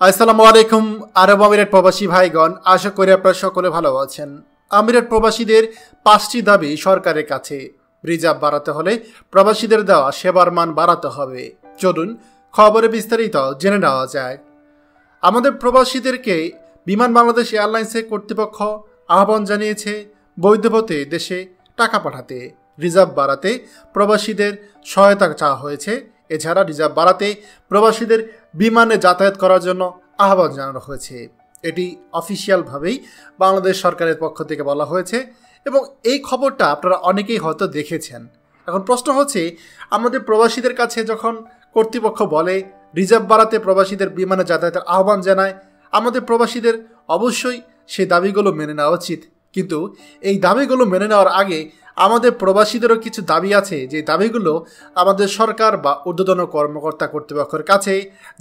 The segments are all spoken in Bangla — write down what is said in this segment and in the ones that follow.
আসসালামু আলাইকুম আরব আমিরাত প্রবাসী ভাইগণ, আশা করি আপনারা সকলে ভালো আছেন। আমিরাত প্রবাসীদের 5টি দাবি সরকারের কাছে। রিজার্ভ বাড়াতে হলে প্রবাসীদের দেওয়া সেবার মান বাড়াতে হবে। চলুন খবরে বিস্তারিত জেনে নেওয়া যায়। আমাদের প্রবাসীদেরকে বিমান বাংলাদেশ এয়ারলাইন্সের কর্তৃপক্ষ আহ্বান জানিয়েছে বৈধ পথে দেশে টাকা পাঠাতে। রিজার্ভ বাড়াতে প্রবাসীদের সহায়তা চাওয়া হয়েছে। এছাড়া রিজার্ভ বাড়াতে প্রবাসীদের বিমানে যাতায়াত করার জন্য আহ্বান জানানো হয়েছে। এটি অফিসিয়ালভাবেই বাংলাদেশ সরকারের পক্ষ থেকে বলা হয়েছে এবং এই খবরটা আপনারা অনেকেই হয়তো দেখেছেন। এখন প্রশ্ন হচ্ছে, আমাদের প্রবাসীদের কাছে যখন কর্তৃপক্ষ বলে রিজার্ভ বাড়াতে প্রবাসীদের বিমানে যাতায়াতের আহ্বান জানায়, আমাদের প্রবাসীদের অবশ্যই সেই দাবিগুলো মেনে নেওয়া উচিত। কিন্তু এই দাবিগুলো মেনে নেওয়ার আগে আমাদের প্রবাসীদেরও কিছু দাবি আছে, যে দাবিগুলো আমাদের সরকার বা ঊর্ধ্বতন কর্মকর্তা কর্তৃপক্ষের কাছে,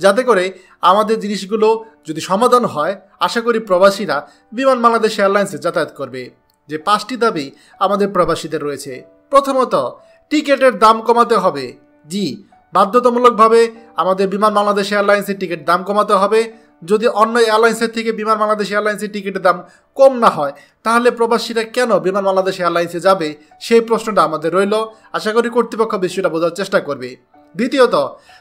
যাতে করে আমাদের জিনিসগুলো যদি সমাধান হয়, আশা করি প্রবাসীরা বিমান বাংলাদেশ এয়ারলাইন্সে যাতায়াত করবে। যে 5টি দাবি আমাদের প্রবাসীদের রয়েছে। প্রথমত, টিকিটের দাম কমাতে হবে। জি, বাধ্যতামূলকভাবে আমাদের বিমান বাংলাদেশ এয়ারলাইন্সের টিকিট দাম কমাতে হবে। যদি অন্য এয়ারলাইন্সের থেকে বিমান বাংলাদেশ এয়ারলাইন্সের টিকিটের দাম কম না হয়, তাহলে প্রবাসীরা কেন বিমান বাংলাদেশ এয়ারলাইন্সে যাবে, সেই প্রশ্নটা আমাদের রইল। আশা করি কর্তৃপক্ষ বিষয়টা বোঝার চেষ্টা করবে। দ্বিতীয়ত,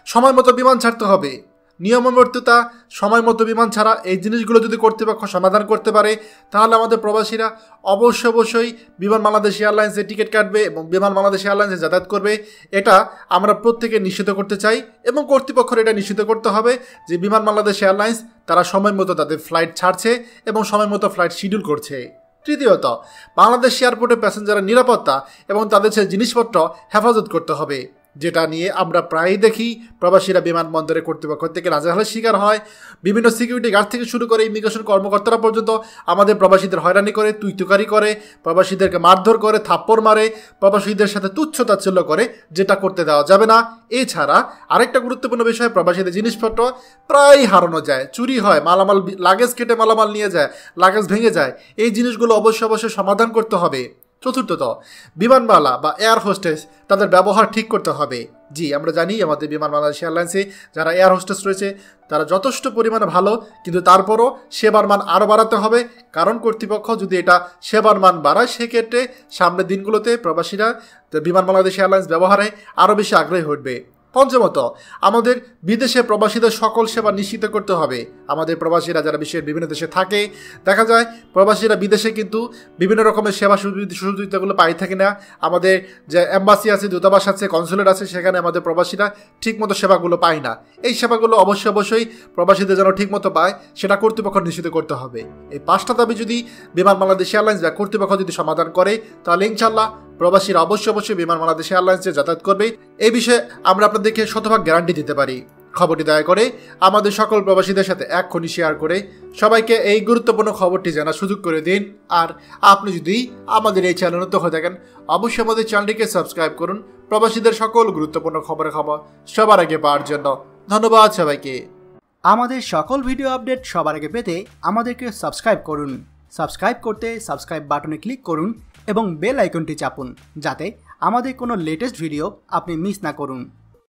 সময় মতো বিমান ছাড়তে হবে। নিয়মবর্তিতা সময় মতো বিমান ছাড়া, এই জিনিসগুলো যদি কর্তৃপক্ষ সমাধান করতে পারে, তাহলে আমাদের প্রবাসীরা অবশ্যই বিমান বাংলাদেশ এয়ারলাইন্সে টিকিট কাটবে এবং বিমান বাংলাদেশ এয়ারলাইন্সে যাতায়াত করবে। এটা আমরা প্রত্যেকে নিশ্চিত করতে চাই এবং কর্তৃপক্ষের এটা নিশ্চিত করতে হবে যে বিমান বাংলাদেশ এয়ারলাইন্স তারা সময় মতো তাদের ফ্লাইট ছাড়ছে এবং সময় মতো ফ্লাইট শিডিউল করছে। তৃতীয়ত, বাংলাদেশ এয়ারপোর্টে প্যাসেঞ্জারের নিরাপত্তা এবং তাদের সেই জিনিসপত্র হেফাজত করতে হবে, যেটা নিয়ে আমরা প্রায়ই দেখি প্রবাসীরা বিমানবন্দরে কর্তৃপক্ষ থেকে নাজেহালের শিকার হয়। বিভিন্ন সিকিউরিটি গার্ড থেকে শুরু করে ইমিগ্রেশন কর্মকর্তারা পর্যন্ত আমাদের প্রবাসীদের হয়রানি করে, তুইতুকারি করে, প্রবাসীদেরকে মারধর করে, থাপ্পড় মারে, প্রবাসীদের সাথে তুচ্ছ তাচ্ছিল্য করে, যেটা করতে দেওয়া যাবে না। এছাড়া আরেকটা গুরুত্বপূর্ণ বিষয়, প্রবাসীদের জিনিসপত্র প্রায়ই হারানো যায়, চুরি হয়, মালামাল লাগেজ কেটে মালামাল নিয়ে যায়, লাগেজ ভেঙে যায়। এই জিনিসগুলো অবশ্যই সমাধান করতে হবে। চতুর্থত, বিমানবালা বা এয়ার হোস্টেস তাদের ব্যবহার ঠিক করতে হবে। জি, আমরা জানি আমাদের বিমান বাংলাদেশ এয়ারলাইন্সে যারা এয়ার হোস্টেস রয়েছে তারা যথেষ্ট পরিমাণে ভালো, কিন্তু তারপরও সেবার মান আরও বাড়াতে হবে। কারণ কর্তৃপক্ষ যদি এটা সেবার মান বাড়ায়, সেক্ষেত্রে সামনের দিনগুলোতে প্রবাসীরা বিমান বাংলাদেশ এয়ারলাইন্স ব্যবহারে আরও বেশি আগ্রহী উঠবে। পঞ্চমত, আমাদের বিদেশে প্রবাসীদের সকল সেবা নিশ্চিত করতে হবে। আমাদের প্রবাসীরা যারা বিশ্বের বিভিন্ন দেশে থাকে, দেখা যায় প্রবাসীরা বিদেশে কিন্তু বিভিন্ন রকমের সেবা সুবিধাগুলো পাই থাকে না। আমাদের যে এম্বাসি আছে, দূতাবাস আছে, কনসুলেট আছে, সেখানে আমাদের প্রবাসীরা ঠিকমতো সেবাগুলো পায় না। এই সেবাগুলো অবশ্যই প্রবাসীদের যেন ঠিকমতো পায়, সেটা কর্তৃপক্ষ নিশ্চিত করতে হবে। এই 5টা দাবি যদি বিমান বাংলাদেশ এয়ারলাইন্স বা কর্তৃপক্ষ যদি সমাধান করে, তাহলে ইনশাল্লাহ প্রবাসীরা অবশ্যই বিমান বাংলাদেশ এয়ারলাইন্সে যাতায়াত করবে। এই বিষয়ে আমরা আপনাদেরকে শতভাগ গ্যারান্টি দিতে পারি। খবরটি দয়া করে আমাদের সকল প্রবাসীদের সাথে এক্ষুনি শেয়ার করে সবাইকে এই গুরুত্বপূর্ণ খবরটি জানার সুযোগ করে দিন। আর আপনি যদি আমাদের এই চ্যানেল নতুন হয়ে থাকেন, অবশ্যই আমাদের চ্যানেলটিকে সাবস্ক্রাইব করুন প্রবাসীদের সকল গুরুত্বপূর্ণ খবর সবার আগে পাওয়ার জন্য। ধন্যবাদ সবাইকে। আমাদের সকল ভিডিও আপডেট সবার আগে পেতে আমাদেরকে সাবস্ক্রাইব করুন। সাবস্ক্রাইব করতে সাবস্ক্রাইব বাটনে ক্লিক করুন এবং বেল আইকনটি চাপুন, যাতে আমাদের কোনো লেটেস্ট ভিডিও আপনি মিস না করুন।